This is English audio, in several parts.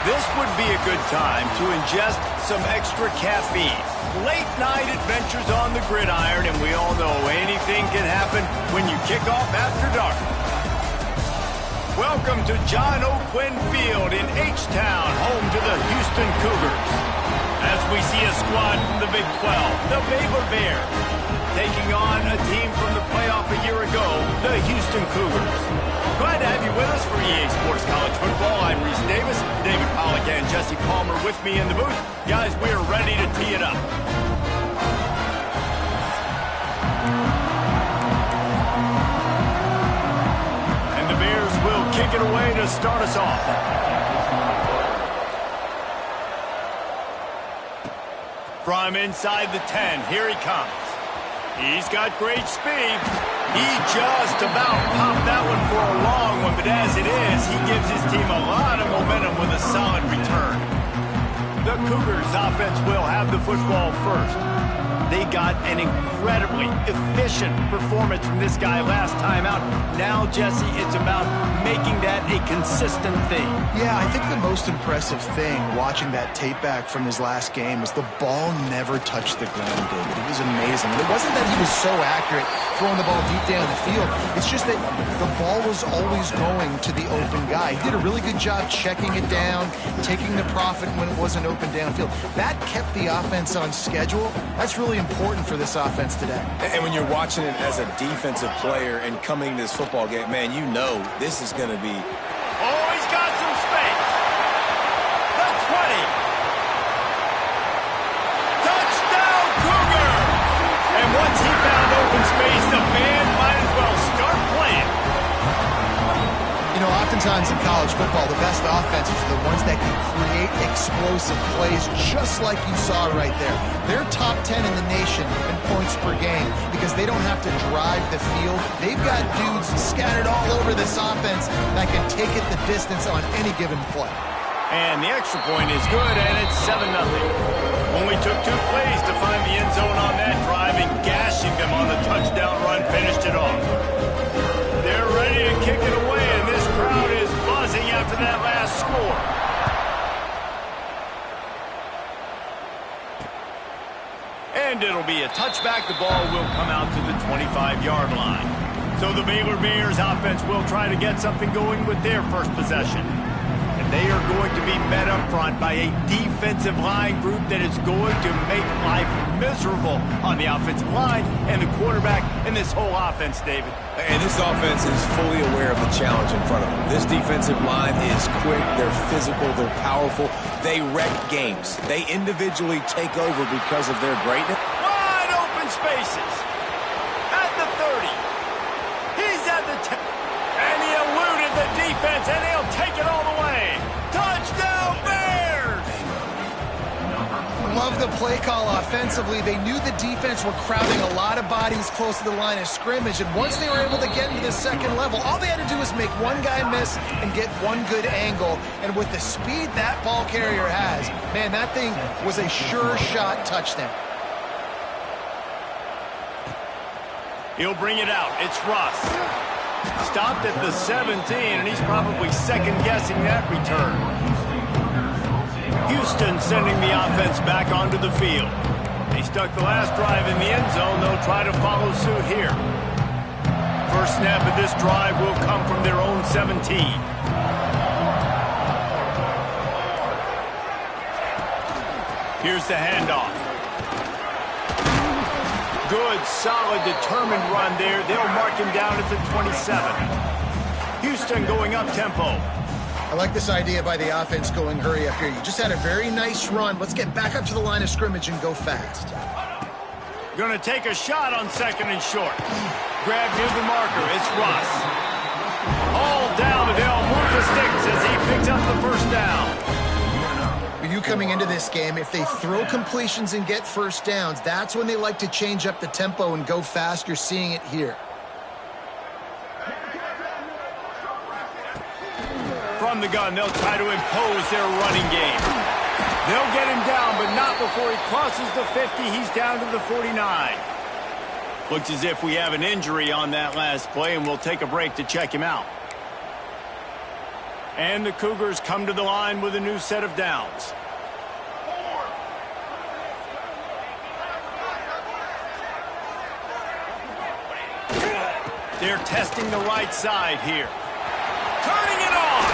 This would be a good time to ingest some extra caffeine. Late night adventures on the gridiron, and we all know anything can happen when you kick off after dark. Welcome to John O'Quinn Field in H-Town, home to the Houston Cougars. As we see a squad from the Big 12, the Baylor Bears, taking on a team from the playoff a year ago, the Houston Cougars. Glad to have you with us for EA Sports College Football. I'm Reese Davis, David Pollack and Jesse Palmer with me in the booth. Guys, we are ready to tee it up. And the Bears will kick it away to start us off. From inside the 10, here he comes. He's got great speed. He just about popped that one for a long one, but as it is, he gives his team a lot of momentum with a solid return. The Cougars offense will have the football first. They got an incredibly efficient performance from this guy last time out. Now, Jesse, it's about making that a consistent thing. Yeah, I think the most impressive thing watching that tape back from his last game was the ball never touched the ground, David. It was amazing. And it wasn't that he was so accurate throwing the ball deep down the field. It's just that the ball was always going to the open guy. He did a really good job checking it down, taking the profit when it wasn't open downfield. That kept the offense on schedule. That's really important for this offense today. And when you're watching it as a defensive player and coming to this football game, man, you know this is going to be... Oh, he's got some space. The 20. Touchdown, Cougar! And once he found open space, the band might as well start playing. You know, oftentimes in college football, the best offenses are the ones that can create explosive plays just like you saw right there. They're top 10 in the nation in points per game because they don't have to drive the field. They've got dudes scattered all over this offense that can take it the distance on any given play. And the extra point is good, and it's 7-0. Only took 2 plays to find the end zone on that drive, and gashing them on the touchdown run finished it off. They're ready to kick it away, and this crowd is buzzing after that last score. And it'll be a touchback. The ball will come out to the 25-yard line. So the Baylor Bears offense will try to get something going with their first possession. And they are going to be met up front by a defensive line group that is going to make life miserable on the offensive line and the quarterback and this whole offense, David. And this offense is fully aware of the challenge in front of them. This defensive line is quick, they're physical, they're powerful. They wreck games. They individually take over because of their greatness. Wide open spaces. At the 30. He's at the 10. And he eluded the defense, and he'll take it all the way. Touchdown, Bears! Love the play call offensively. They knew the defense were crowding a lot of bodies close to the line of scrimmage, and once they were able to get into the second level, all they had to do was make one guy miss and get one good angle. And with the speed that ball carrier has, man, that thing was a sure shot touchdown. He'll bring it out. It's Russ. Stopped at the 17, and he's probably second-guessing that return. Houston sending the offense back onto the field. They stuck the last drive in the end zone. They'll try to follow suit here. First snap of this drive will come from their own 17. Here's the handoff. Good, solid, determined run there. They'll mark him down at the 27. Houston going up-tempo. I like this idea by the offense going hurry up here. You just had a very nice run. Let's get back up to the line of scrimmage and go fast. Going to take a shot on 2nd and short. Grab near the marker. It's Russ. All down, and they'll move the sticks as he picks up the first down. You coming into this game, if they throw completions and get first downs, that's when they like to change up the tempo and go fast. You're seeing it here. From the gun, they'll try to impose their running game. They'll get him down, but not before he crosses the 50. He's down to the 49. Looks as if we have an injury on that last play, and we'll take a break to check him out. And the Cougars come to the line with a new set of downs. They're testing the right side here. Turning it on.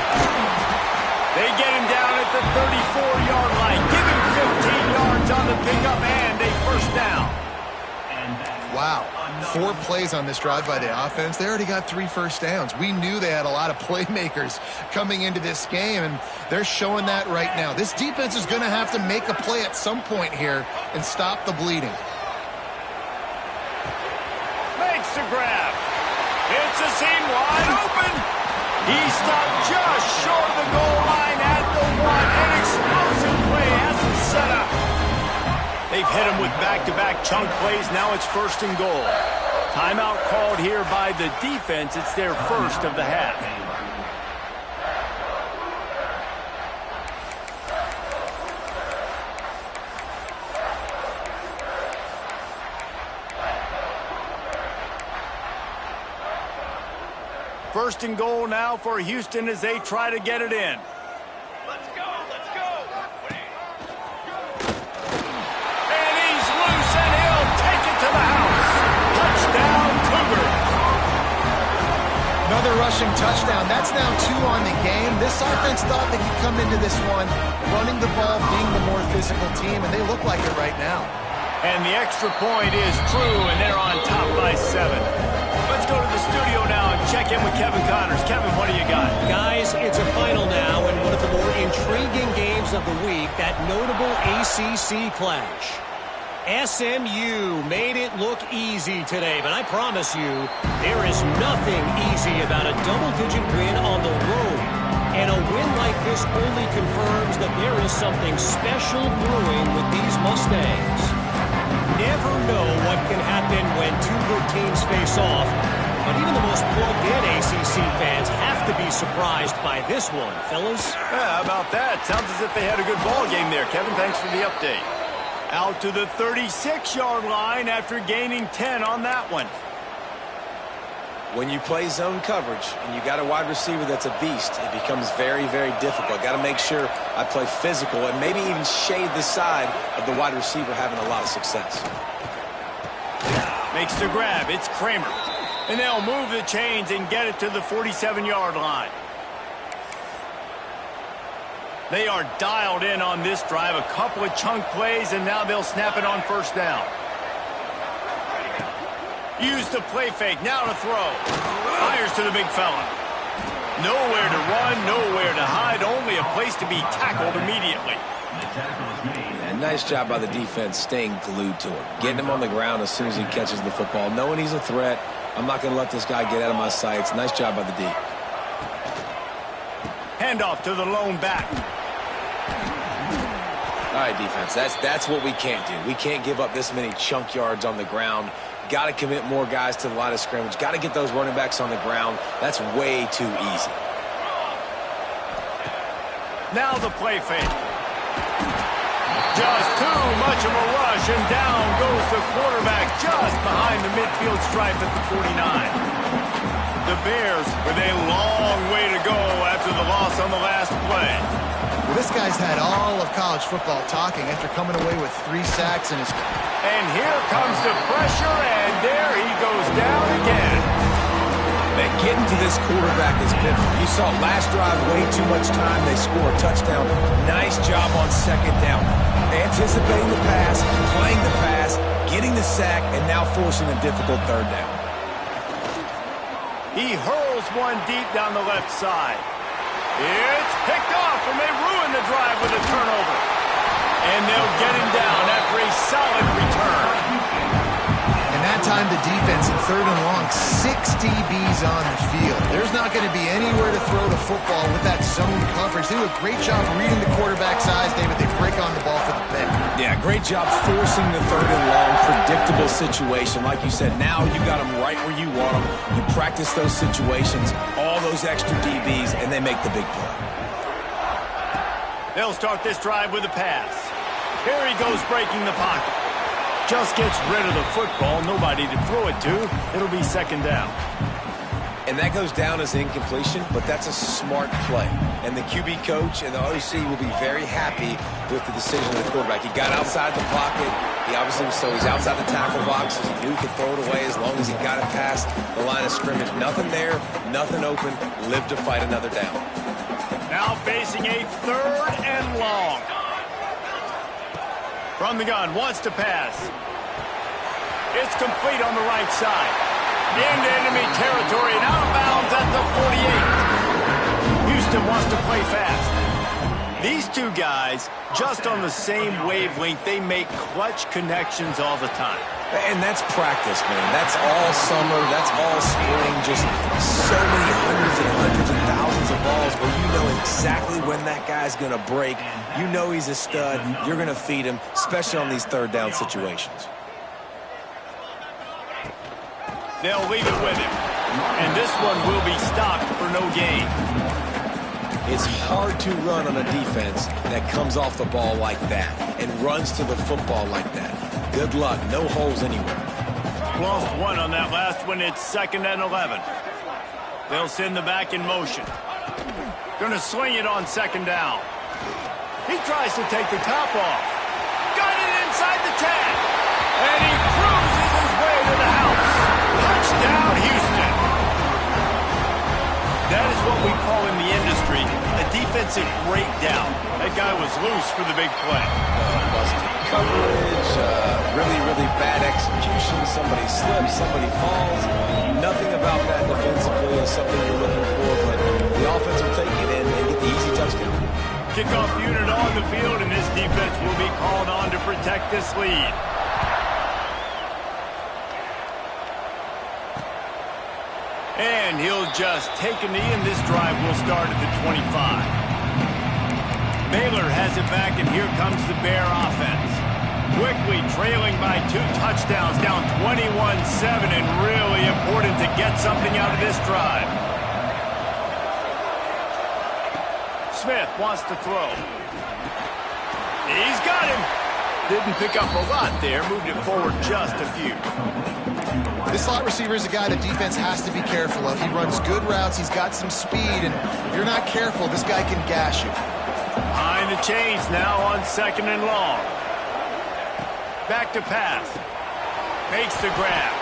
They get him down at the 34-yard line. Give him 15 yards on the pickup and a first down. Wow. 4 plays on this drive by the offense. They already got 3 first downs. We knew they had a lot of playmakers coming into this game, and they're showing that right now. This defense is going to have to make a play at some point here and stop the bleeding. Makes the grab. It's a seam wide open. He stopped just short of the goal line at the 1. An explosive play has him set up. They've hit him with back-to-back chunk plays. Now it's 1st and goal. Timeout called here by the defense. It's their first of the half. First and goal now for Houston as they try to get it in. Let's go, let's go. And he's loose, and he'll take it to the house. Touchdown, Cougars. Another rushing touchdown. That's now 2 on the game. This offense thought they could come into this one running the ball, being the more physical team, and they look like it right now. And the extra point is true, and they're on top by 7. Let's go to the studio now and check in with Kevin Connors. Kevin, what do you got? Guys, it's a final now and one of the more intriguing games of the week, that notable ACC clash. SMU made it look easy today, but I promise you, there is nothing easy about a double-digit win on the road. And a win like this only confirms that there is something special brewing with these Mustangs. Never know what can happen when 2 good teams face off, but even the most plugged-in ACC fans have to be surprised by this one, fellas. How about that? Sounds as if they had a good ball game there. Kevin, thanks for the update. Out to the 36-yard line after gaining 10 on that one. When you play zone coverage and you got a wide receiver that's a beast, it becomes very, very difficult. Got to make sure I play physical and maybe even shade the side of the wide receiver having a lot of success. Makes the grab. It's Kramer. And they'll move the chains and get it to the 47-yard line. They are dialed in on this drive. A couple of chunk plays, and now they'll snap it on first down. Use the play fake. Now to throw. Fires to the big fella. Nowhere to run, nowhere to hide. Only a place to be tackled immediately. And nice job by the defense staying glued to him. Getting him on the ground as soon as he catches the football. Knowing he's a threat. I'm not going to let this guy get out of my sights. Nice job by the D. Handoff to the lone back. All right, defense, that's what we can't do. We can't give up this many chunk yards on the ground. Got to commit more guys to the line of scrimmage. Got to get those running backs on the ground. That's way too easy. Now the play fake. Just too much of a rush, and down goes the quarterback just behind the midfield stripe at the 49. The Bears with a long way to go after the loss on the last play. Well, this guy's had all of college football talking after coming away with 3 sacks in his... And here comes the pressure, and there he goes down again. Man, getting to this quarterback is pivotal. You saw last drive way too much time. They score a touchdown. Nice job on second down. Anticipating the pass, playing the pass, getting the sack, and now forcing a difficult third down. He hurls one deep down the left side. It's picked off, and they ruin the drive with a turnover. And they'll get him down after a solid return. And that time the defense in 3rd and long, 6 DBs on the field. There's not going to be anywhere to throw the football with that zone coverage. They do a great job reading the quarterback's eyes, David. They break on the ball for the pick. Yeah, great job forcing the 3rd and long, predictable situation. Like you said, now you got them right where you want them. You practice those situations, all those extra DBs, and they make the big play. They'll start this drive with a pass. Here he goes breaking the pocket. Just gets rid of the football. Nobody to throw it to. It'll be 2nd down. And that goes down as incompletion, but that's a smart play. And the QB coach and the OC will be very happy with the decision of the quarterback. He got outside the pocket. He obviously was so he's outside the tackle box. He knew he could throw it away as long as he got it past the line of scrimmage. Nothing there, nothing open. Live to fight another down. Now facing a 3rd and long. From the gun, wants to pass. It's complete on the right side. Into enemy territory and out of bounds at the 48. Houston wants to play fast. These two guys, just on the same wavelength, they make clutch connections all the time. And that's practice, man. That's all summer. That's all spring. Just so many hundreds and thousands of balls where you know exactly when that guy's going to break. You know he's a stud. You're going to feed him, especially on these 3rd down situations. They'll leave it with him. And this one will be stopped for no gain. It's hard to run on a defense that comes off the ball like that and runs to the football like that. Good luck. No holes anywhere. Lost one on that last one. It's 2nd and 11. They'll send the back in motion. Going to swing it on 2nd down. He tries to take the top off. Got it inside the 10. And he cruises his way to the house. Touchdown, Houston. That is what we call in the industry a defensive breakdown. That guy was loose for the big play. Busted coverage, really bad execution. Somebody slips, somebody falls. Nothing about that defensively is something you're looking for, but the offense will take it in and get the easy touchdown. Kickoff unit on the field, and this defense will be called on to protect this lead. And he'll just take a knee, and this drive will start at the 25. Baylor has it back, and here comes the Bear offense. Quickly trailing by 2 touchdowns, down 21-7, and really important to get something out of this drive. Smith wants to throw. He's got him. Didn't pick up a lot there, moved it forward just a few. This slot receiver is a guy the defense has to be careful of. He runs good routes. He's got some speed, and if you're not careful, this guy can gash you. Behind the chains now on 2nd and long. Back to pass. Makes the grab.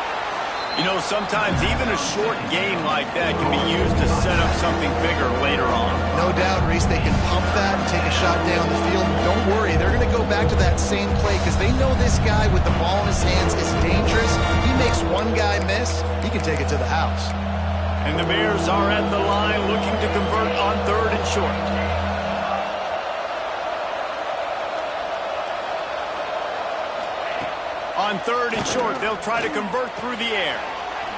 You know, sometimes even a short game like that can be used to set up something bigger later on. No doubt, Reese, they can pump that and take a shot down the field. Don't worry, they're going to go back to that same play because they know this guy with the ball in his hands is dangerous. He makes one guy miss, he can take it to the house. And the Bears are at the line looking to convert on 3rd and short. On 3rd and short, they'll try to convert through the air.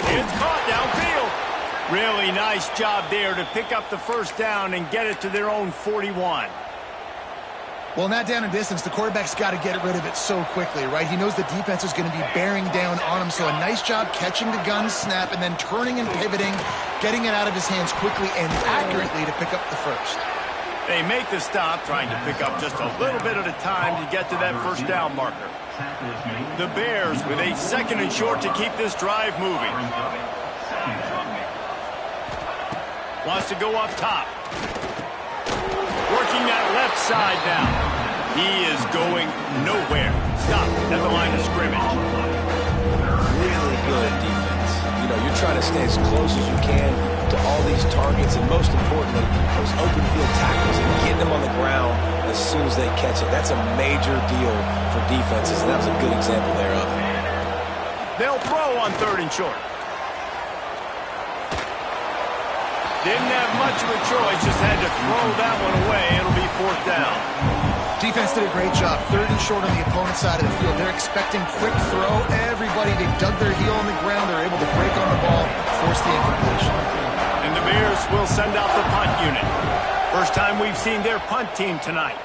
It's caught downfield. Really nice job there to pick up the 1st down and get it to their own 41. Well, in that down and distance, the quarterback's got to get rid of it so quickly, right? He knows the defense is going to be bearing down on him, so a nice job catching the gun snap and then turning and pivoting, getting it out of his hands quickly and accurately to pick up the 1st. They make the stop, trying to pick up just a little bit at a time to get to that 1st down marker. The Bears with a 2nd and short to keep this drive moving. Wants to go up top. Working that left side now. He is going nowhere. Stop at the line of scrimmage. Really good defense. You know, you're trying to stay as close as you can to all these targets, and most importantly, those open field tackles and getting them on the ground as soon as they catch it. That's a major deal for defenses, and that was a good example thereof. They'll throw on 3rd and short. Didn't have much of a choice, just had to throw that one away. It'll be 4th down. Defense did a great job. 3rd and short on the opponent's side of the field. They're expecting quick throw. Everybody, they dug their heel on the ground. They're able to break on the ball, force the incompletion. And the Bears will send out the punt unit. First time we've seen their punt team tonight.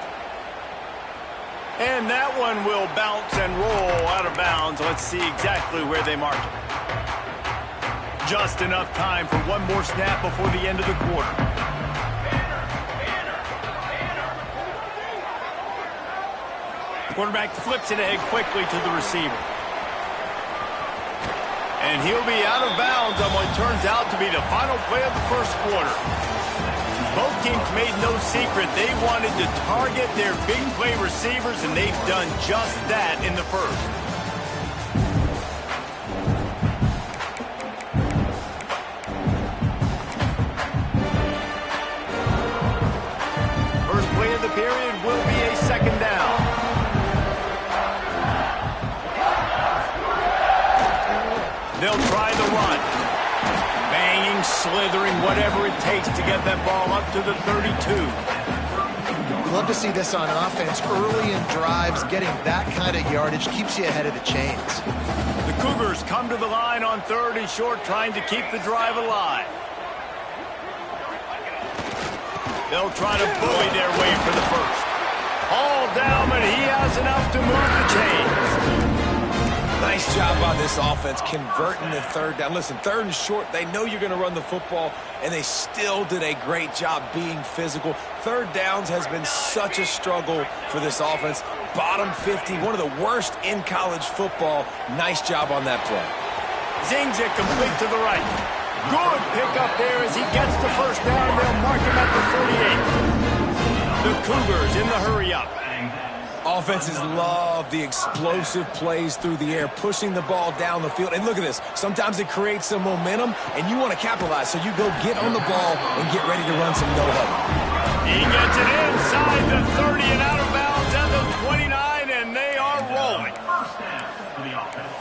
And that one will bounce and roll out of bounds. Let's see exactly where they mark it. Just enough time for one more snap before the end of the quarter. Quarterback flips it ahead quickly to the receiver. And he'll be out of bounds on what turns out to be the final play of the first quarter. Both teams made no secret they wanted to target their big play receivers, and they've done just that in the first. First play of the period will be a second down. They'll try the run. Banging, slithering, whatever it takes to get that ball up to the 32. We love to see this on offense. Early in drives, getting that kind of yardage keeps you ahead of the chains. The Cougars come to the line on 3rd and short, trying to keep the drive alive. They'll try to bully their way for the first. All down, but he has enough to move the chains. Nice job by this offense converting the 3rd down. Listen, 3rd and short, they know you're going to run the football, and they still did a great job being physical. 3rd downs has been such a struggle for this offense. Bottom 50, one of the worst in college football. Nice job on that play. Zings it complete to the right. Good pickup there as he gets the first down, and they'll mark him at the 48. The Cougars in the hurry-up. Offenses love the explosive plays through the air, pushing the ball down the field. And look at this. Sometimes it creates some momentum, and you want to capitalize. So you go get on the ball and get ready to run some no-huddle. He gets it inside the 30 and out of bounds at the 29, and they are rolling. First down for the offense.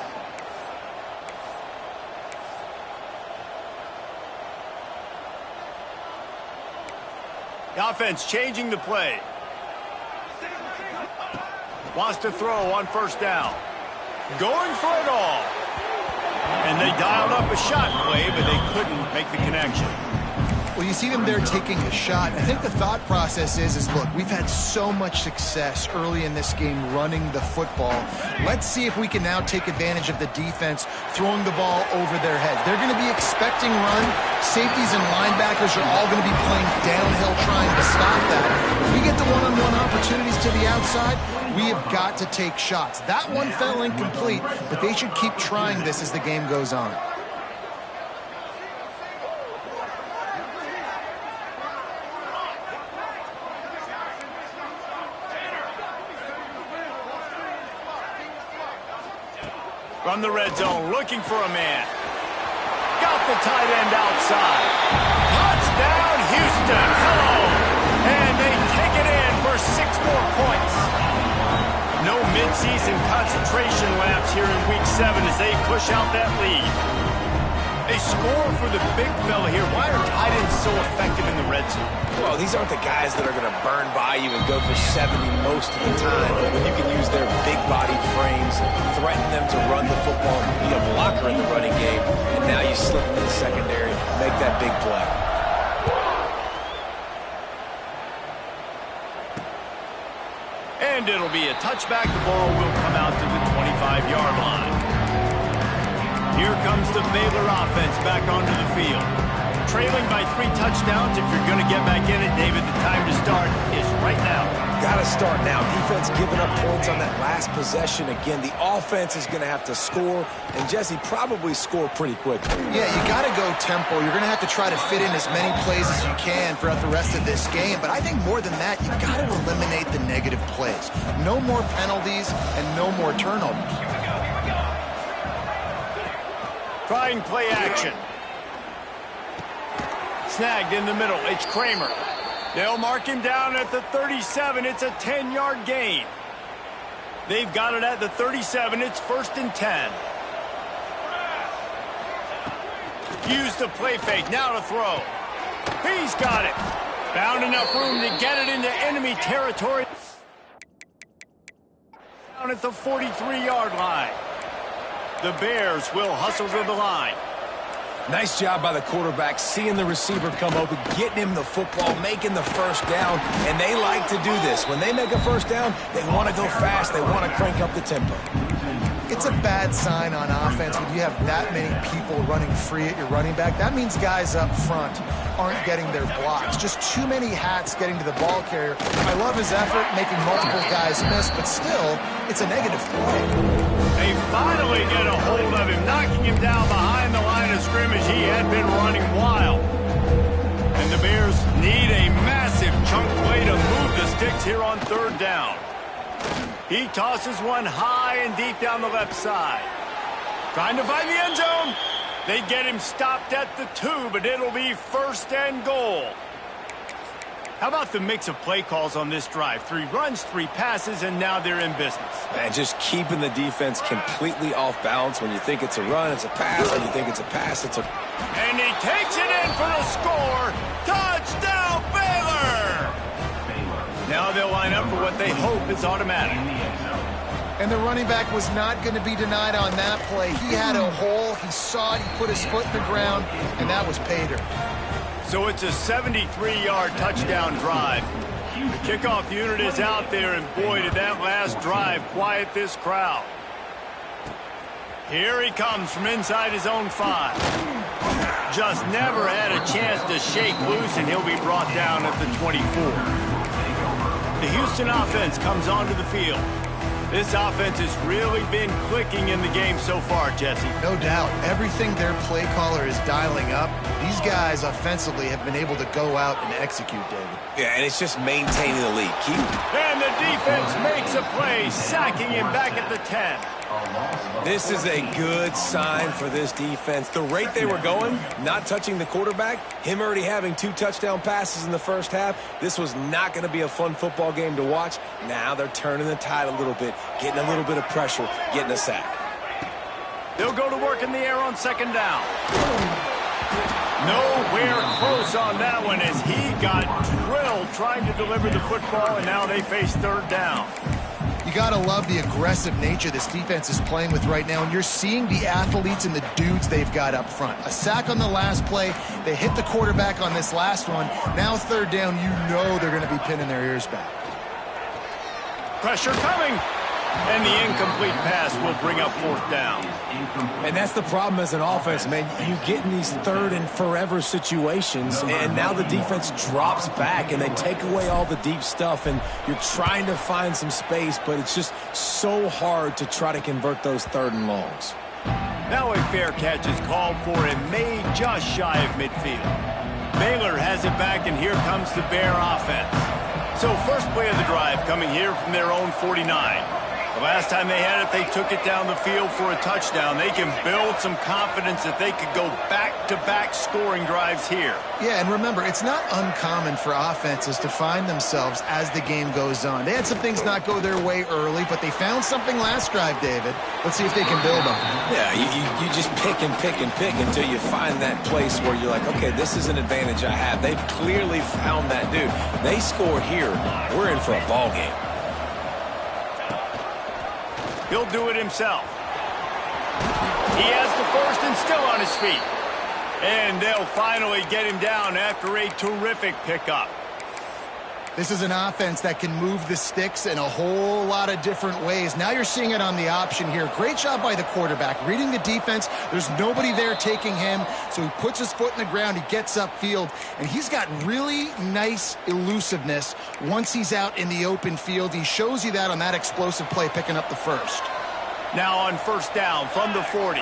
The offense changing the play. Wants to throw on first down. Going for it all. And they dialed up a shot play, but they couldn't make the connection. Well, you see them there taking a shot. I think the thought process is look, we've had so much success early in this game running the football. Let's see if we can now take advantage of the defense throwing the ball over their head. They're going to be expecting run. Safeties and linebackers are all going to be playing downhill trying to stop that. If we get the one-on-one opportunities to the outside, we have got to take shots. That one fell incomplete, but they should keep trying this as the game goes on. From the red zone, looking for a man. Got the tight end outside. Touchdown, Houston. Hello. And they take it in for 6 more points. No midseason concentration laps here in Week 7 as they push out that lead. A score for the big fella here. Why are tight ends so effective in the red zone? Well, these aren't the guys that are going to burn by you and go for 70 most of the time. When you can use their big body frames, threaten them to run the football, be a blocker in the running game, and now you slip into the secondary, make that big play. And it'll be a touchback. The ball will come out to the 25-yard line. Here comes the Baylor offense back onto the field. Trailing by 3 touchdowns. If you're going to get back in it, David, the time to start is right now. Got to start now. Defense giving up points on that last possession. Again, the offense is going to have to score, and Jesse probably score pretty quickly. Yeah, you got to go tempo. You're going to have to try to fit in as many plays as you can throughout the rest of this game. But I think more than that, you got to eliminate the negative plays. No more penalties and no more turnovers. Trying play action. Snagged in the middle. It's Kramer. They'll mark him down at the 37. It's a 10-yard gain. They've got it at the 37. It's 1st and 10. Use the play fake. Now to throw. He's got it. Found enough room to get it into enemy territory. Down at the 43-yard line. The Bears will hustle to the line. Nice job by the quarterback, seeing the receiver come open, getting him the football, making the first down, and they like to do this. When they make a first down, they want to go fast. They want to crank up the tempo. It's a bad sign on offense when you have that many people running free at your running back. That means guys up front aren't getting their blocks. Just too many hats getting to the ball carrier. I love his effort, making multiple guys miss, but still, it's a negative play. A finally get a hold of him, knocking him down behind the line of scrimmage. He had been running wild. And the Bears need a massive chunk play to move the sticks here on third down. He tosses one high and deep down the left side. Trying to find the end zone. They get him stopped at the 2, but it'll be first and goal. How about the mix of play calls on this drive? 3 runs, 3 passes, and now they're in business. And just keeping the defense completely off balance. When you think it's a run, it's a pass. When you think it's a pass, it's a... And he takes it in for the score. Touchdown, Baylor! Now they'll line up for what they hope is automatic. And the running back was not going to be denied on that play. He had a hole. He saw it. He put his foot in the ground, and that was pay dirt. So it's a 73-yard touchdown drive. The kickoff unit is out there, and boy, did that last drive quiet this crowd. Here he comes from inside his own 5. Just never had a chance to shake loose, and he'll be brought down at the 24. The Houston offense comes onto the field. This offense has really been clicking in the game so far, Jesse. No doubt. Everything their play caller is dialing up, these guys offensively have been able to go out and execute, David. Yeah, and it's just maintaining the lead. And the defense makes a play, sacking him back at the 10. This is a good sign for this defense. The rate they were going, not touching the quarterback, him already having 2 touchdown passes in the first half, this was not going to be a fun football game to watch. Now they're turning the tide a little bit, getting a little bit of pressure, getting a sack. They'll go to work in the air on second down. Nowhere close on that one as he got drilled trying to deliver the football, and now they face third down. You got to love the aggressive nature this defense is playing with right now, and you're seeing the athletes and the dudes they've got up front. A sack on the last play. They hit the quarterback on this last one. Now third down, you know they're going to be pinning their ears back. Pressure coming. And the incomplete pass will bring up fourth down. And that's the problem as an offense, man. You get in these third and forever situations, and now the defense drops back, and they take away all the deep stuff, and you're trying to find some space, but it's just so hard to try to convert those third and longs. Now a fair catch is called for and made just shy of midfield. Baylor has it back, and here comes the Bear offense. So first play of the drive coming here from their own 49. The last time they had it, they took it down the field for a touchdown. They can build some confidence that they could go back-to-back scoring drives here. Yeah, and remember, it's not uncommon for offenses to find themselves as the game goes on. They had some things not go their way early, but they found something last drive, David. Let's see if they can build on it. Yeah, you just pick and pick and pick until you find that place where you're like, okay, this is an advantage I have. They've clearly found that dude. They score here, we're in for a ball game. He'll do it himself. He has the first and still on his feet. And they'll finally get him down after a terrific pickup. This is an offense that can move the sticks in a whole lot of different ways. Now you're seeing it on the option here. Great job by the quarterback. Reading the defense, there's nobody there taking him, so he puts his foot in the ground, he gets upfield, and he's got really nice elusiveness once he's out in the open field. He shows you that on that explosive play, picking up the first. Now on first down from the 40.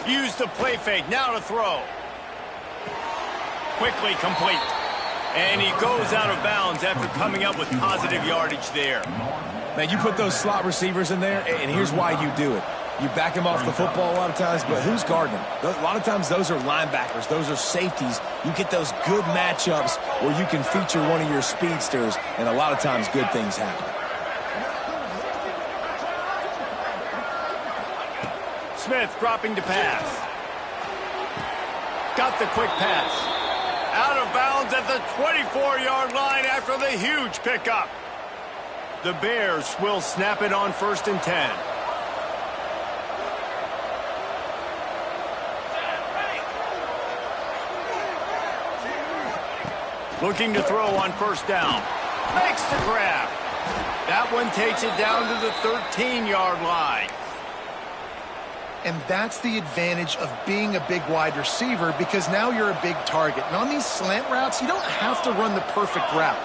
Use the play fake, now to throw. Quickly complete. And he goes out of bounds after coming up with positive yardage there. Man, you put those slot receivers in there, and here's why you do it. You back them off the football a lot of times, but who's guarding them? A lot of times those are linebackers. Those are safeties. You get those good matchups where you can feature one of your speedsters, and a lot of times good things happen. Smith dropping to pass. Got the quick pass. Out of bounds at the 24-yard line after the huge pickup. The Bears will snap it on first and 10. Looking to throw on first down. Makes the grab. That one takes it down to the 13-yard line. And that's the advantage of being a big wide receiver, because now you're a big target. And on these slant routes, you don't have to run the perfect route.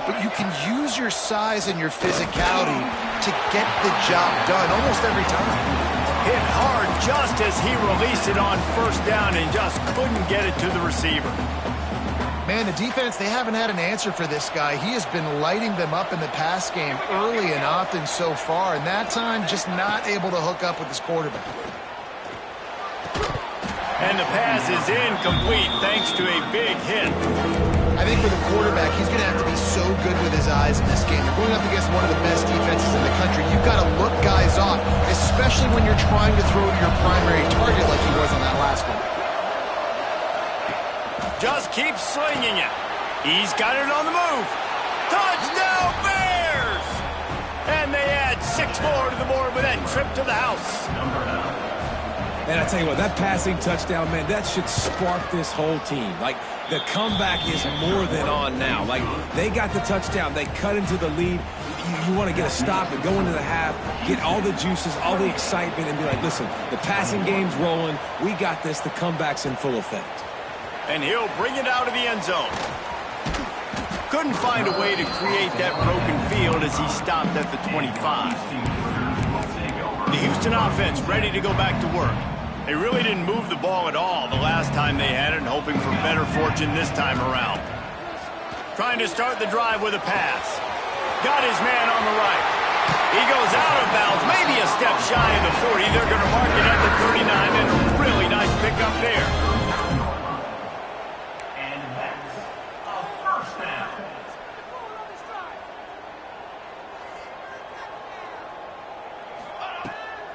but you can use your size and your physicality to get the job done almost every time. Hit hard just as he released it on first down and just couldn't get it to the receiver. Man, the defense, they haven't had an answer for this guy. He has been lighting them up in the pass game early and often so far, and that time just not able to hook up with his quarterback. And the pass is incomplete thanks to a big hit. I think for the quarterback, he's going to have to be so good with his eyes in this game. You're going up against one of the best defenses in the country. You've got to look guys off, especially when you're trying to throw to your primary target like he was on that last one. Just keep slinging it. He's got it on the move. Touchdown, Bears! And they add 6 more to the board with that trip to the house. And I tell you what, that passing touchdown, man, that should spark this whole team. Like, the comeback is more than on now. Like, they got the touchdown. They cut into the lead. You want to get a stop and go into the half, get all the juices, all the excitement, and be like, listen, the passing game's rolling. We got this. The comeback's in full effect. And he'll bring it out of the end zone. Couldn't find a way to create that broken field as he stopped at the 25. The Houston offense ready to go back to work. They really didn't move the ball at all the last time they had it, and hoping for better fortune this time around. Trying to start the drive with a pass. Got his man on the right. He goes out of bounds, maybe a step shy of the 40. They're going to mark it at the 39, and a really nice pickup there. And that's a first down.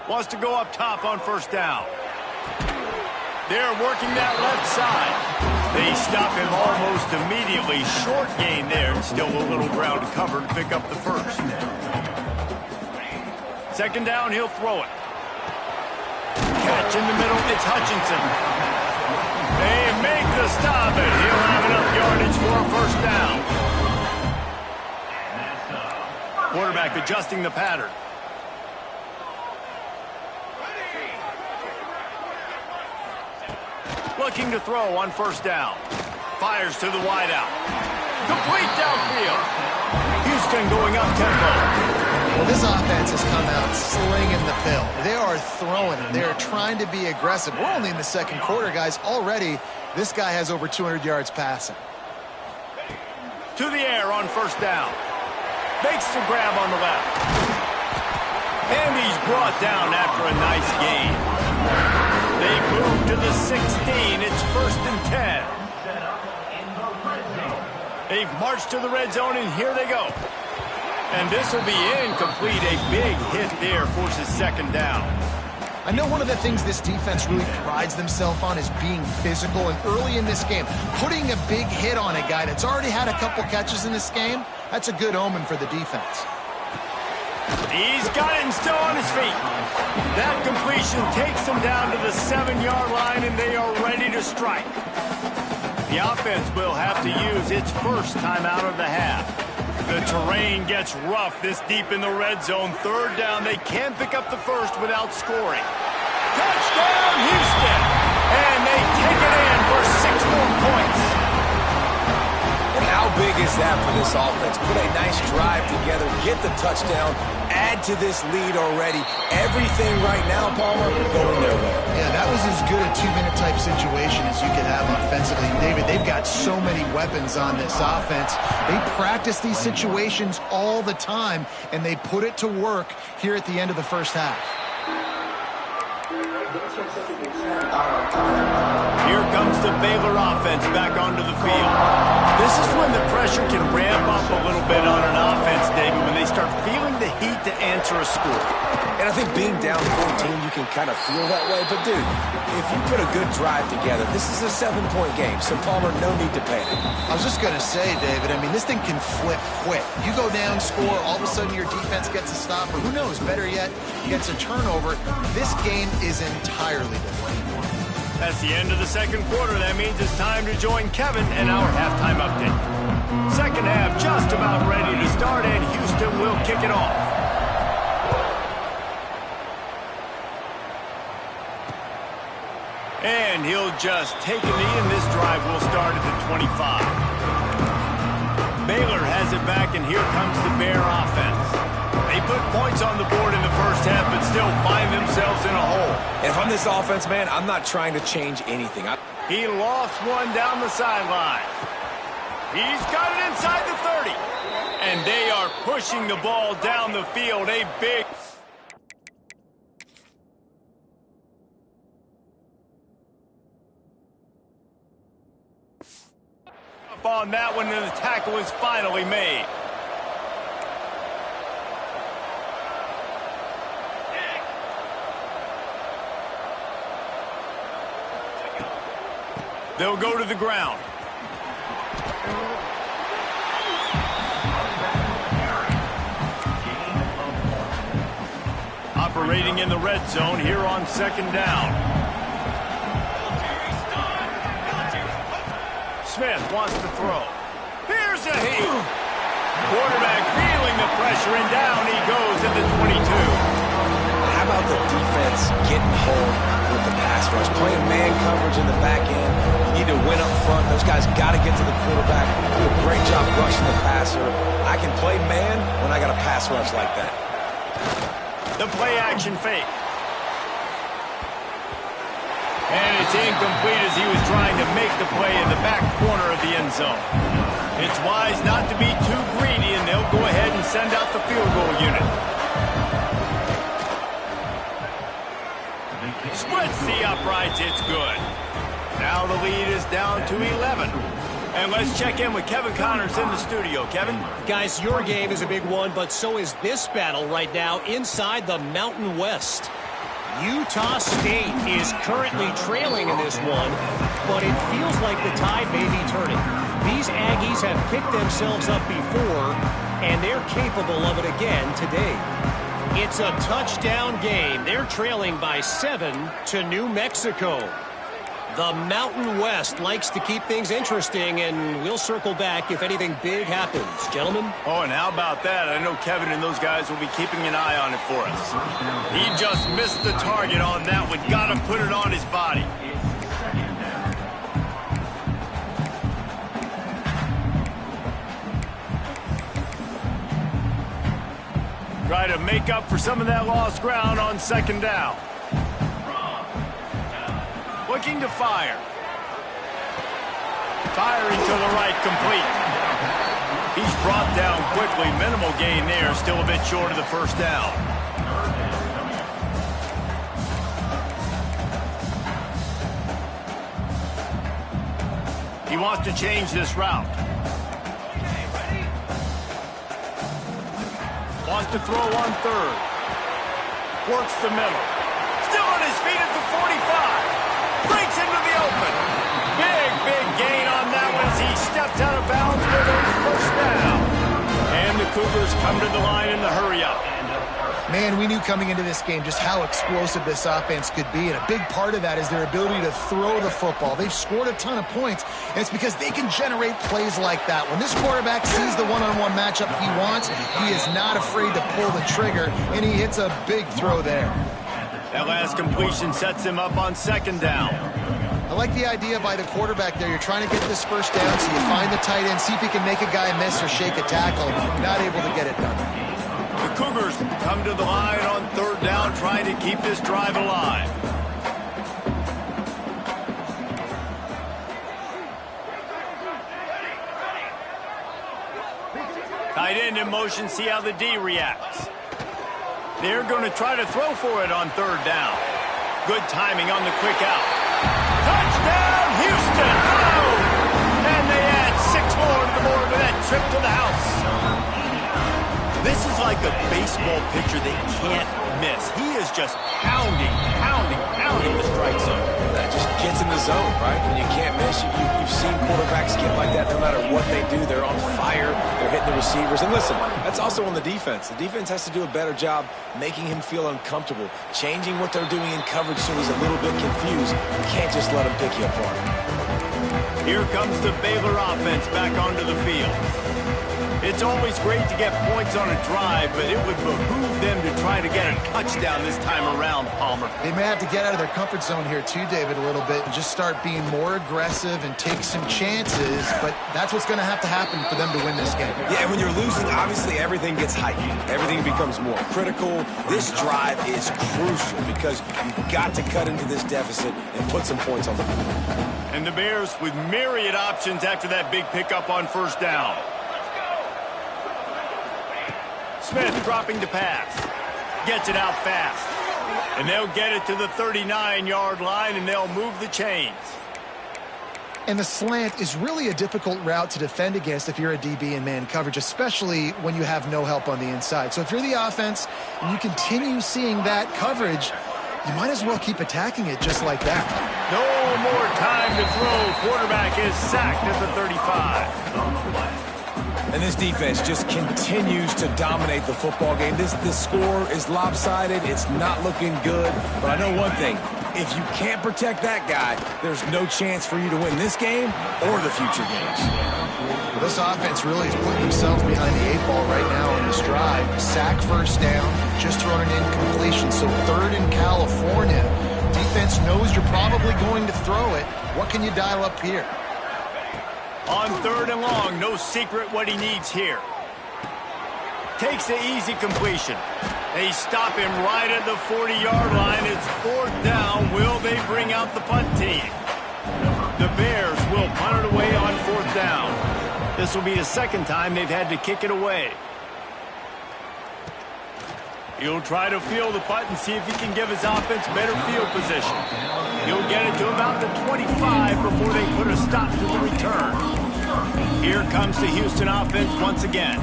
Wants to go up top on first down. They're working that left side. They stop him almost immediately. Short gain there, and still a little ground to cover to pick up the first. Second down, he'll throw it. Catch in the middle, it's Hutchinson. They make the stop, and he'll have enough yardage for a first down. Quarterback adjusting the pattern. Looking to throw on first down. Fires to the wideout. Complete downfield. Houston going up tempo. Well, this offense has come out slinging the pill. They are throwing it. They are trying to be aggressive. We're only in the second quarter, guys. Already, this guy has over 200 yards passing. To the air on first down. Makes the grab on the left. And he's brought down after a nice gain. They move to the 16. It's first and 10. They've marched to the red zone, and here they go. And this will be incomplete. A big hit there forces second down. I know one of the things this defense really prides themselves on is being physical. And early in this game, putting a big hit on a guy that's already had a couple catches in this game, that's a good omen for the defense. He's got it and still on his feet. That completion takes them down to the 7-yard line, and they are ready to strike. The offense will have to use its first timeout of the half. The terrain gets rough this deep in the red zone. Third down, they can't pick up the first without scoring. Touchdown, Houston! And they take it in for 6 more points. And how big is that for this offense? Put a nice drive together, get the touchdown, add to this lead already. Everything right now, Palmer, going their way. Yeah, that was as good a 2-minute type situation as you could have offensively. David, they've got so many weapons on this offense. They practice these situations all the time, and they put it to work here at the end of the first half. Here comes the Baylor offense back onto the field. This is when the pressure can ramp up a little bit on an offense, David, when they start feeling the heat to answer a score. And I think being down 14, you can kind of feel that way. But, dude, if you put a good drive together, this is a 7-point game. So, Palmer, no need to panic. I was just going to say, David, I mean, this thing can flip quick. You go down, score, all of a sudden your defense gets a stop, or who knows, better yet, gets a turnover. This game is entirely different. That's the end of the second quarter. That means it's time to join Kevin and our halftime update. Second half just about ready to start, and Houston will kick it off. And he'll just take a knee, and this drive will start at the 25. Baylor has it back, and here comes the Bear offense. They put points on the board in the first half, but still find themselves in a hole. And if I'm this offense, man, I'm not trying to change anything. He lost one down the sideline. He's got it inside the 30. And they are pushing the ball down the field. A big... up on that one, and the tackle is finally made. They'll go to the ground. Operating in the red zone here on second down. Smith wants to throw. Here's a heat. Quarterback feeling the pressure, and down he goes at the 22. How about the defense getting home with the pass rush? Playing man coverage in the back end. You need to win up front. Those guys got to get to the quarterback. Do a great job rushing the passer. I can play man when I got a pass rush like that. The play action fake. And it's incomplete as he was trying to make the play in the back corner of the end zone. It's wise not to be too greedy, and they'll go ahead and send out the field goal unit. Splits the uprights, it's good. Now the lead is down to 11. And let's check in with Kevin Connors in the studio. Kevin? Guys, your game is a big one, but so is this battle right now inside the Mountain West. Utah State is currently trailing in this one, but it feels like the tide may be turning. These Aggies have picked themselves up before, and they're capable of it again today. It's a touchdown game. They're trailing by 7 to New Mexico. The Mountain West likes to keep things interesting, and we'll circle back if anything big happens. Gentlemen? Oh, and how about that? I know Kevin and those guys will be keeping an eye on it for us. He just missed the target on that one. Got to put it on his body. Try to make up for some of that lost ground on second down. Looking to fire. Firing to the right, complete. He's brought down quickly. Minimal gain there. Still a bit short of the first down. He wants to change this route. Wants to throw on third. Works the middle. Still on his feet at the 45. Breaks into the open. Big gain on that one as he steps out of bounds for the first down. And the Cougars come to the line in the hurry-up. Man, we knew coming into this game just how explosive this offense could be, and a big part of that is their ability to throw the football. They've scored a ton of points, and it's because they can generate plays like that. When this quarterback sees the one-on-one matchup he wants, he is not afraid to pull the trigger, and he hits a big throw there. That last completion sets him up on second down. I like the idea by the quarterback there. You're trying to get this first down, so you find the tight end, see if he can make a guy miss or shake a tackle. Not able to get it done. The Cougars come to the line on third down, trying to keep this drive alive. Tight end in motion, see how the D reacts. They're going to try to throw for it on third down. Good timing on the quick out. Touchdown, Houston! Oh! And they add 6 more to the board with that trip to the house. This is like a baseball pitcher they can't miss. He is just pounding the strike zone. That just gets in the zone, right? When you can't miss, you've seen quarterbacks get like that no matter what they do. They're on fire. They're hitting the receivers. And listen, that's also on the defense. The defense has to do a better job making him feel uncomfortable, changing what they're doing in coverage so he's a little bit confused. You can't just let him pick you apart. Here comes the Baylor offense back onto the field. It's always great to get points on a drive, but it would behoove them to try to get a touchdown this time around, Palmer. They may have to get out of their comfort zone here too, David, a little bit and just start being more aggressive and take some chances, but that's what's going to have to happen for them to win this game. Yeah, when you're losing, obviously everything gets heightened. Everything becomes more critical. This drive is crucial because you've got to cut into this deficit and put some points on the board. And the Bears with myriad options after that big pickup on first down. Smith dropping the pass. Gets it out fast. And they'll get it to the 39-yard line, and they'll move the chains. And the slant is really a difficult route to defend against if you're a DB in man coverage, especially when you have no help on the inside. So if you're the offense and you continue seeing that coverage, you might as well keep attacking it just like that. No more time to throw. Quarterback is sacked at the 35. And this defense just continues to dominate the football game. This score is lopsided. It's not looking good. But I know one thing. If you can't protect that guy, there's no chance for you to win this game or the future games. Well, this offense really is putting themselves behind the 8 ball right now on this drive. Sack first down, just thrown an incompletion. So 3rd in California. Defense knows you're probably going to throw it. What can you dial up here? On 3rd and long, no secret what he needs here. Takes the easy completion. They stop him right at the 40-yard line. It's 4th down. Will they bring out the punt team? The Bears will punt it away on 4th down. This will be the 2nd time they've had to kick it away. He'll try to field the punt and see if he can give his offense better field position. He'll get it to about the 25 before they put a stop to the return. Here comes the Houston offense once again.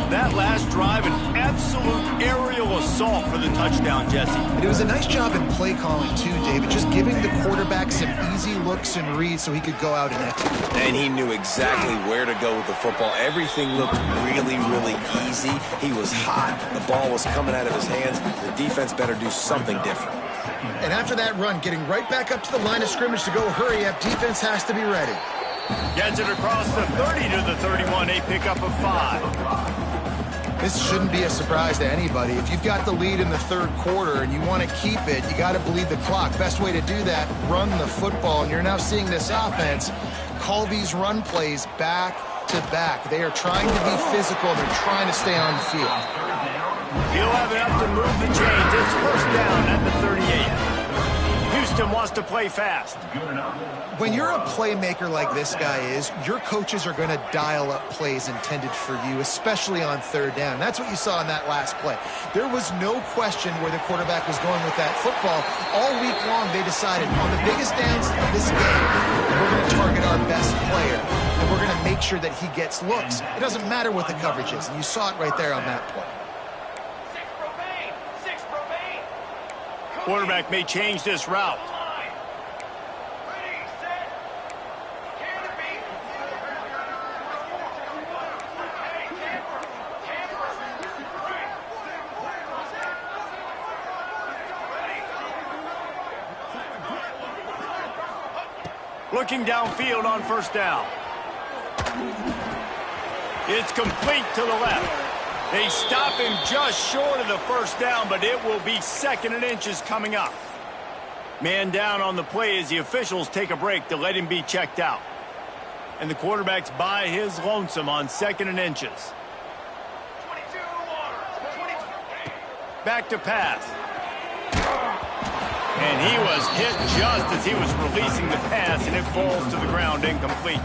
That last drive, an absolute aerial assault for the touchdown, Jesse. It was a nice job in play calling, too, David. Just giving the quarterback some easy looks and reads so he could go out and execute. And he knew exactly where to go with the football. Everything looked really, really easy. He was hot. The ball was coming out of his hands. The defense better do something different. And after that run, getting right back up to the line of scrimmage to go hurry up, defense has to be ready. Gets it across the 30 to the 31, a pickup of 5. This shouldn't be a surprise to anybody. If you've got the lead in the 3rd quarter and you want to keep it, you got to bleed the clock. Best way to do that, run the football. And you're now seeing this offense call these run plays back to back. They are trying to be physical. They're trying to stay on the field. He'll have enough to move the chains. It's 1st down at the 38. Houston wants to play fast. When you're a playmaker like this guy is, your coaches are going to dial up plays intended for you, especially on 3rd down. That's what you saw in that last play. There was no question where the quarterback was going with that football. All week long, they decided on the biggest downs of this game, we're going to target our best player, and we're going to make sure that he gets looks. It doesn't matter what the coverage is, and you saw it right there on that play. Quarterback may change this route. Looking downfield on 1st down. It's complete to the left. They stop him just short of the 1st down, but it will be 2nd and inches coming up. Man down on the play as the officials take a break to let him be checked out. And the quarterback's by his lonesome on 2nd and inches. Back to pass. And he was hit just as he was releasing the pass, and it falls to the ground incomplete.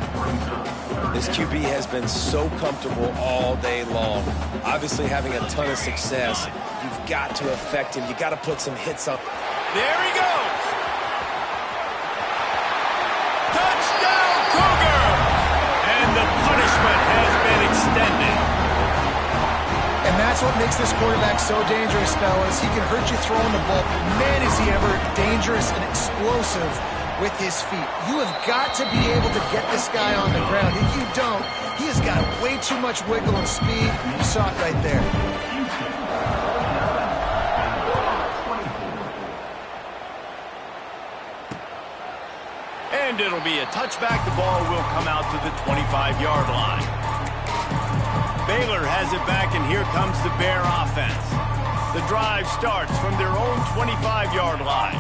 This QB has been so comfortable all day long. Obviously having a ton of success. You've got to affect him. You've got to put some hits up. There he goes. Touchdown, Cougar! And the punishment has been extended. And that's what makes this quarterback so dangerous, fellas. He can hurt you throwing the ball. Man, is he ever dangerous and explosive with his feet. You have got to be able to get this guy on the ground. If you don't, he has got way too much wiggle and speed. You saw it right there. And it'll be a touchback. The ball will come out to the 25-yard line. Baylor has it back, and here comes the Bear offense. The drive starts from their own 25-yard line.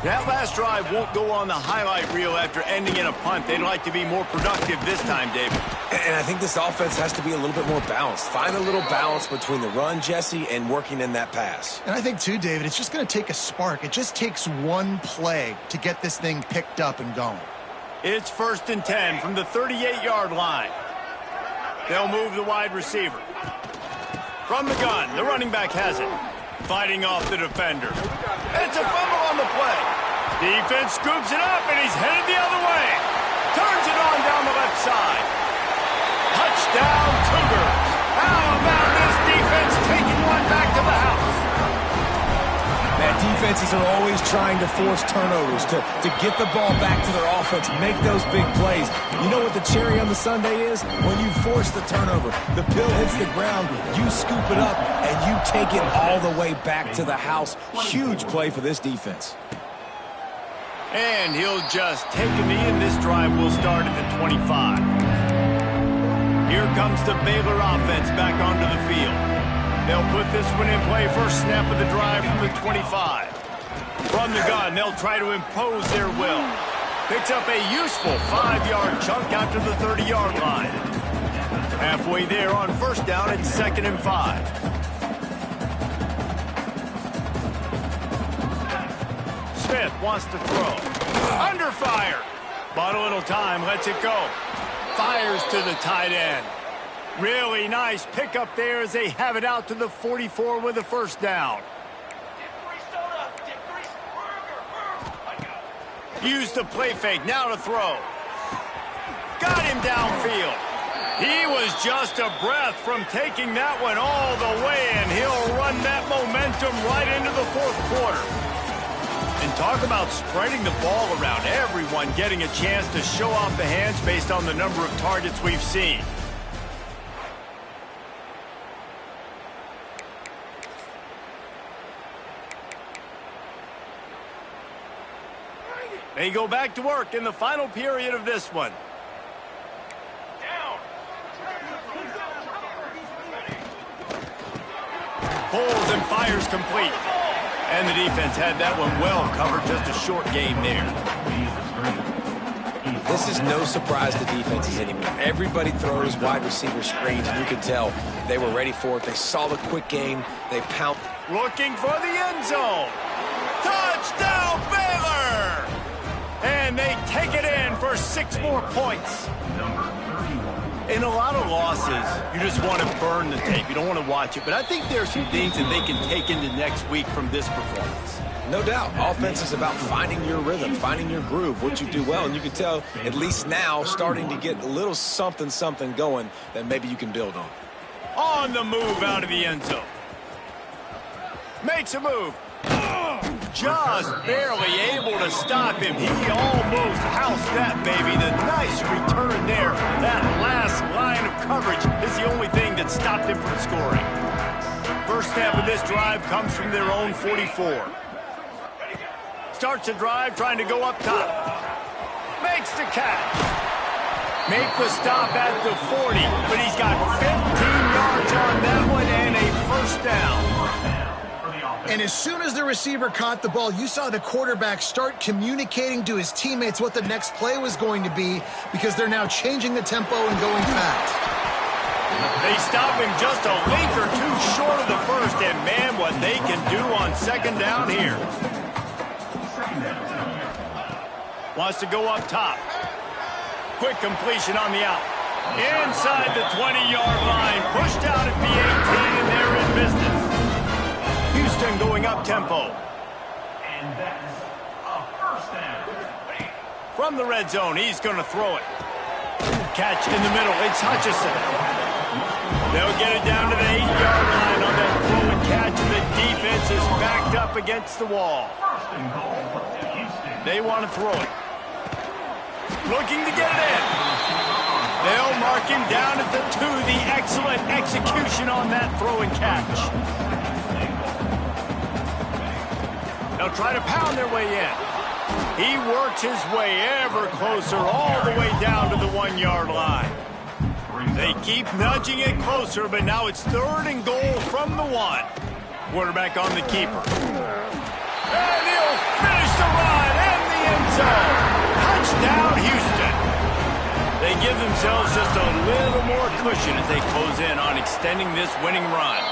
That last drive won't go on the highlight reel after ending in a punt. They'd like to be more productive this time, David. And I think this offense has to be a little bit more balanced. Find a little balance between the run, Jesse, and working in that pass. And I think, too, David, it's just going to take a spark. It just takes one play to get this thing picked up and going. It's 1st and 10 from the 38-yard line. They'll move the wide receiver. From the gun, the running back has it. Fighting off the defender. It's a fumble on the play. Defense scoops it up, and he's headed the other way. Turns it on down the left side. Touchdown, Cougars. How about this defense taking one back to the house? Man, defenses are always trying to force turnovers to get the ball back to their offense, make those big plays. You know what the cherry on the sundae is? When you force the turnover, the pill hits the ground, you scoop it up, and you take it all the way back to the house. Huge play for this defense. And he'll just take a knee, and this drive will start at the 25. Here comes the Baylor offense back onto the field. They'll put this one in play first snap of the drive from the 25. From the gun, they'll try to impose their will. Picks up a useful 5-yard chunk out to the 30-yard line. Halfway there on first down, it's 2nd and 5. Smith wants to throw. Under fire. Bought a little time, lets it go. Fires to the tight end. Really nice pickup there as they have it out to the 44 with a first down. Use the play fake, now to throw. Got him downfield. He was just a breath from taking that one all the way, and he'll run that momentum right into the 4th quarter. And talk about spreading the ball around, everyone getting a chance to show off the hands based on the number of targets we've seen. They go back to work in the final period of this one. Pulls and fires complete. And the defense had that one well covered. Just a short game there. This is no surprise to defenses anymore. Everybody throws wide receiver screens, and you can tell they were ready for it. They saw the quick game. They pound. Looking for the end zone. Touchdown, Baylor! And they take it in for 6 more points. In a lot of losses, you just want to burn the tape. You don't want to watch it. But I think there are some things that they can take into next week from this performance. No doubt. Offense is about finding your rhythm, finding your groove, what you do well. And you can tell, at least now, starting to get a little something going that maybe you can build on. On the move out of the end zone. Makes a move. Just barely able to stop him. He almost housed that, baby. The nice return there. That last line of coverage is the only thing that stopped him from scoring. First snap of this drive comes from their own 44. Starts the drive trying to go up top. Makes the catch. Make the stop at the 40, but he's got 15 yards on that one and a first down. And as soon as the receiver caught the ball, you saw the quarterback start communicating to his teammates what the next play was going to be, because they're now changing the tempo and going fast. They stop him just a link or two short of the first, and man, what they can do on 2nd down here. Wants to go up top. Quick completion on the out. Inside the 20-yard line, pushed out at the 18, and they're in business. Houston going up tempo. And that's a first down. From the red zone, he's going to throw it. Catch in the middle, it's Hutchinson. They'll get it down to the 8-yard line on that throw and catch, and the defense is backed up against the wall. They want to throw it. Looking to get it in. They'll mark him down at the 2. The excellent execution on that throw and catch. They'll try to pound their way in. He works his way ever closer all the way down to the 1-yard line. They keep nudging it closer, but now it's 3rd and goal from the 1. Quarterback on the keeper. And he'll finish the run in the end zone. Touchdown, Houston. They give themselves just a little more cushion as they close in on extending this winning run.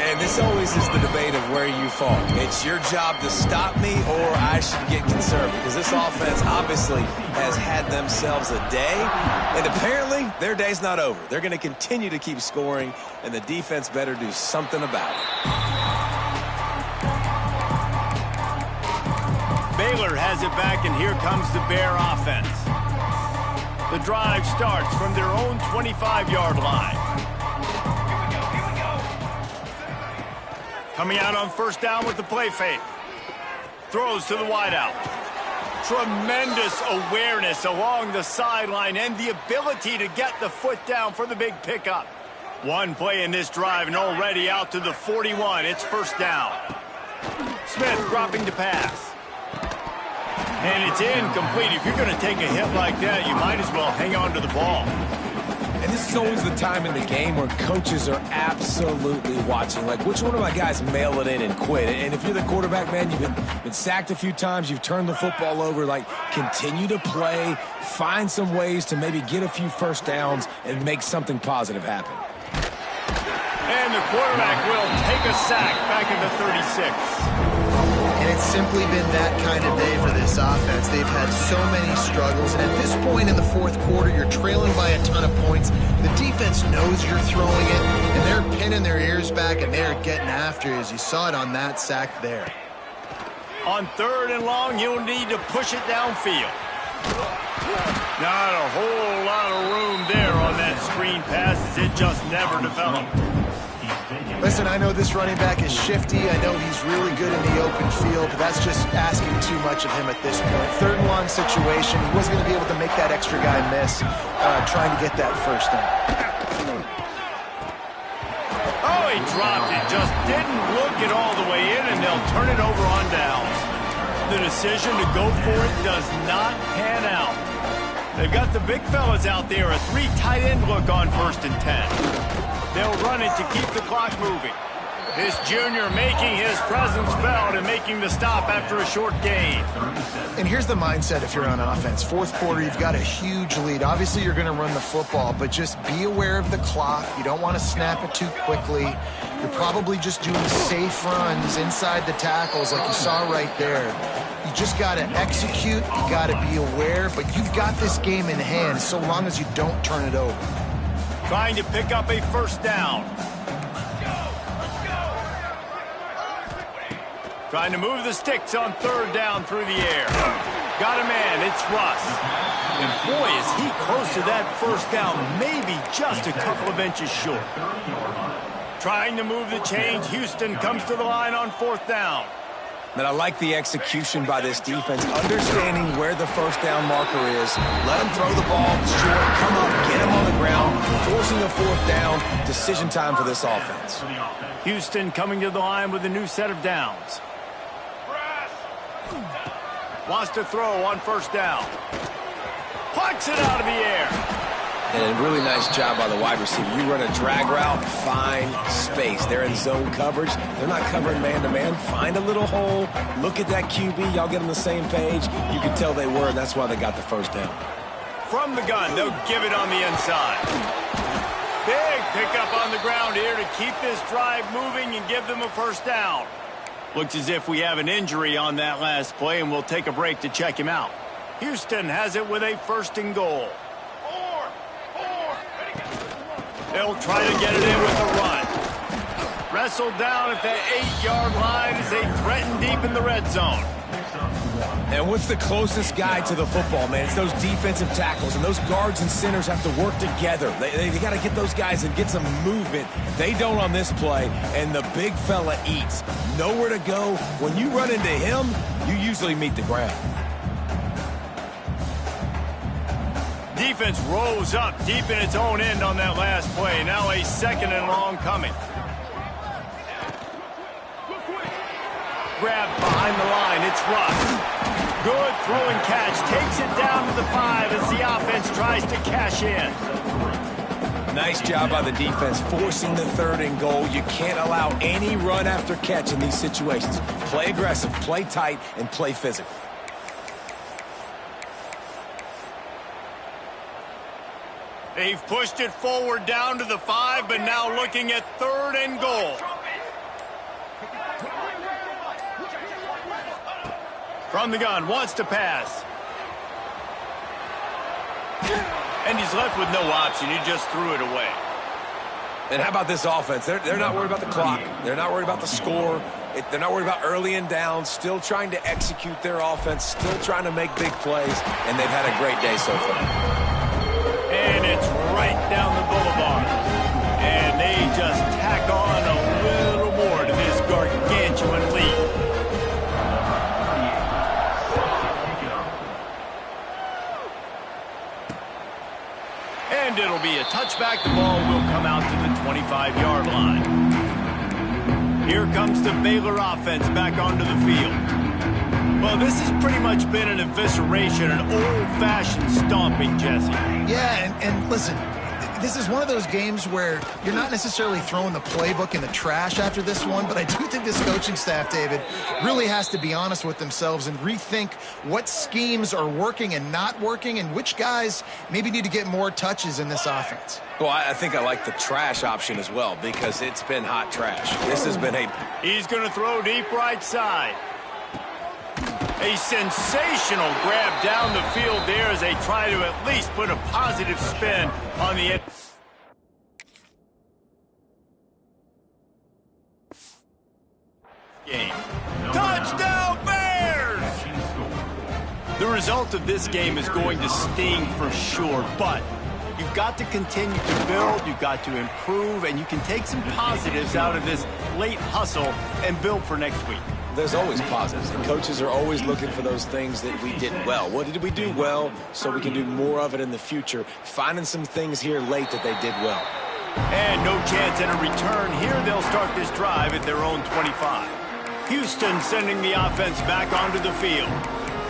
And this always is the debate of where you fall. It's your job to stop me, or I should get concerned, because this offense obviously has had themselves a day, and apparently their day's not over. They're going to continue to keep scoring, and the defense better do something about it. Baylor has it back, and here comes the Bear offense. The drive starts from their own 25-yard line. Coming out on 1st down with the play fake. Throws to the wideout. Tremendous awareness along the sideline and the ability to get the foot down for the big pickup. One play in this drive and already out to the 41. It's 1st down. Smith dropping to pass. And it's incomplete. If you're going to take a hit like that, you might as well hang on to the ball. And this is always the time in the game where coaches are absolutely watching. Like, which one of my guys mail it in and quit? And if you're the quarterback, man, you've been sacked a few times, you've turned the football over, like, continue to play, find some ways to maybe get a few 1st downs and make something positive happen. And the quarterback will take a sack back at the 36. And it's simply been that kind of day for this offense. They've had so many struggles, and at this point in the 4th quarter, you're trailing by a ton of points. The defense knows you're throwing it, and they're pinning their ears back, and they're getting after it, as you saw it on that sack there. On 3rd and long, you'll need to push it downfield. Not a whole lot of room there on that screen pass, as it just never developed. Listen, I know this running back is shifty. I know he's really good in the open field, but that's just asking too much of him at this point. 3rd and long situation. He wasn't going to be able to make that extra guy miss trying to get that 1st down. Oh, he dropped it. Just didn't look it all the way in, and they'll turn it over on downs. The decision to go for it does not pan out. They've got the big fellas out there, a 3 tight end look on 1st and 10. They'll run it to keep the clock moving. This junior making his presence felt and making the stop after a short gain. And here's the mindset if you're on offense. 4th quarter, you've got a huge lead. Obviously, you're going to run the football, but just be aware of the clock. You don't want to snap it too quickly. You're probably just doing safe runs inside the tackles like you saw right there. You just got to execute. You got to be aware, but you've got this game in hand so long as you don't turn it over. Trying to pick up a 1st down. Trying to move the sticks on 3rd down through the air. Got a man, it's Russ. And boy, is he close to that 1st down, maybe just a couple of inches short. Trying to move the chains, Houston comes to the line on 4th down. And I like the execution by this defense, understanding where the 1st down marker is. Let them throw the ball short, come up, get him on the ground, forcing a 4th down. Decision time for this offense. Houston coming to the line with a new set of downs. Wants to throw on 1st down. Plucks it out of the air. And a really nice job by the wide receiver. You run a drag route, find space. They're in zone coverage. They're not covering man-to-man. Find a little hole. Look at that QB. Y'all get on the same page. You can tell they were, and that's why they got the 1st down. From the gun, they'll give it on the inside. Big pickup on the ground here to keep this drive moving and give them a 1st down. Looks as if we have an injury on that last play, and we'll take a break to check him out. Houston has it with a 1st and goal. They'll try to get it in with a run. Wrestled down at the 8-yard line as they threaten deep in the red zone. And what's the closest guy to the football, man? It's those defensive tackles, and those guards and centers have to work together. They got to get those guys and get some movement. They don't on this play, and the big fella eats. Nowhere to go. When you run into him, you usually meet the ground. Defense rose up deep in its own end on that last play. Now a 2nd and long coming. Grabbed behind the line. It's Russ. Good throwing catch. Takes it down to the 5 as the offense tries to cash in. Nice job by the defense, forcing the 3rd and goal. You can't allow any run after catch in these situations. Play aggressive, play tight, and play physical. They've pushed it forward down to the 5, but now looking at 3rd and goal. From the gun, wants to pass. And he's left with no option. He just threw it away. And how about this offense? They're not worried about the clock. They're not worried about the score. They're not worried about early and down. Still trying to execute their offense. Still trying to make big plays. And they've had a great day so far. And it's right down the boulevard. And they just tack on a little more to this gargantuan lead. And it'll be a touchback. The ball will come out to the 25-yard line. Here comes the Baylor offense back onto the field. Well, this has pretty much been an evisceration, an old-fashioned stomping, Jesse. Yeah, and listen, this is one of those games where you're not necessarily throwing the playbook in the trash after this one, but I do think this coaching staff, David, really has to be honest with themselves and rethink what schemes are working and not working and which guys maybe need to get more touches in this offense. Well, I think I like the trash option as well because it's been hot trash. This has been a... He's going to throw deep right side. A sensational grab down the field there as they try to at least put a positive spin on the end. Game. Touchdown Bears! The result of this game is going to sting for sure, but you've got to continue to build, you've got to improve, and you can take some positives out of this late hustle and build for next week. There's always positives, and coaches are always looking for those things that we did well. What did we do well so we can do more of it in the future? Finding some things here late that they did well. And no chance at a return here. They'll start this drive at their own 25. Houston sending the offense back onto the field.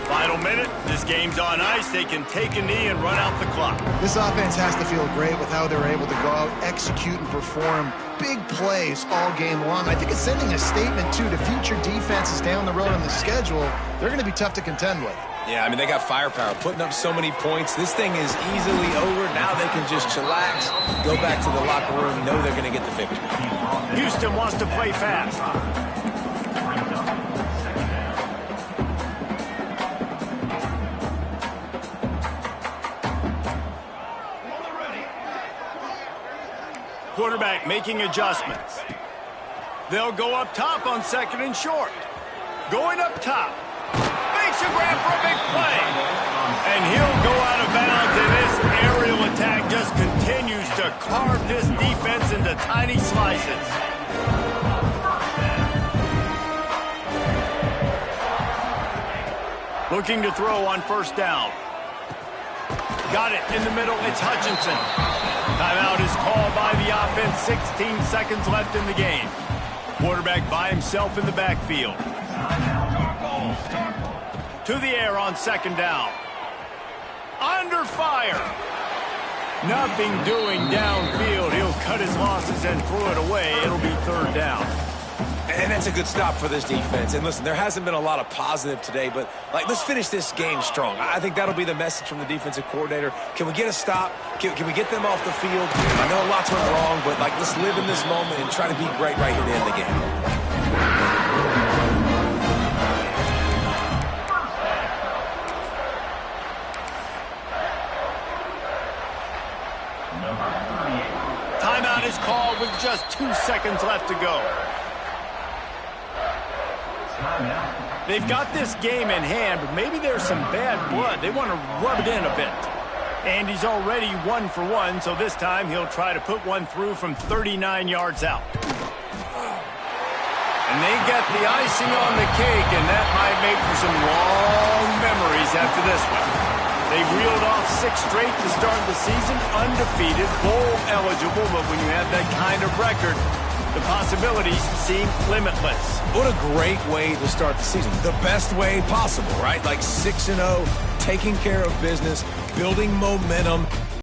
Final minute. This game's on ice. They can take a knee and run out the clock. This offense has to feel great with how they're able to go out, execute, and perform big plays all game long. I think it's sending a statement, too, to future defenses down the road on the schedule. They're going to be tough to contend with. Yeah, I mean, they got firepower, putting up so many points. This thing is easily over. Now they can just chillax, go back to the locker room, know they're going to get the victory. Houston wants to play fast. Quarterback making adjustments. They'll go up top on 2nd and short. Going up top. Makes a grab for a big play. And he'll go out of bounds, and this aerial attack just continues to carve this defense into tiny slices. Looking to throw on 1st down. Got it in the middle. It's Hutchinson. Timeout is called by the offense. 16 seconds left in the game. Quarterback by himself in the backfield. To the air on 2nd down. Under fire. Nothing doing downfield. He'll cut his losses and throw it away. It'll be 3rd down. And that's a good stop for this defense. And listen, there hasn't been a lot of positive today, but let's finish this game strong. I think that'll be the message from the defensive coordinator. Can we get a stop? Can we get them off the field? I know a lot's went wrong, but let's live in this moment and try to be great right here to end the game. Timeout is called with just 2 seconds left to go. They've got this game in hand, but maybe there's some bad blood. They want to rub it in a bit. And he's already 1 for 1, so this time he'll try to put one through from 39 yards out. And they get the icing on the cake, and that might make for some long memories after this one. They've reeled off 6 straight to start the season, undefeated, bowl eligible, but when you have that kind of record, the possibilities seem limitless. What a great way to start the season. The best way possible, right? 6-0, taking care of business, building momentum.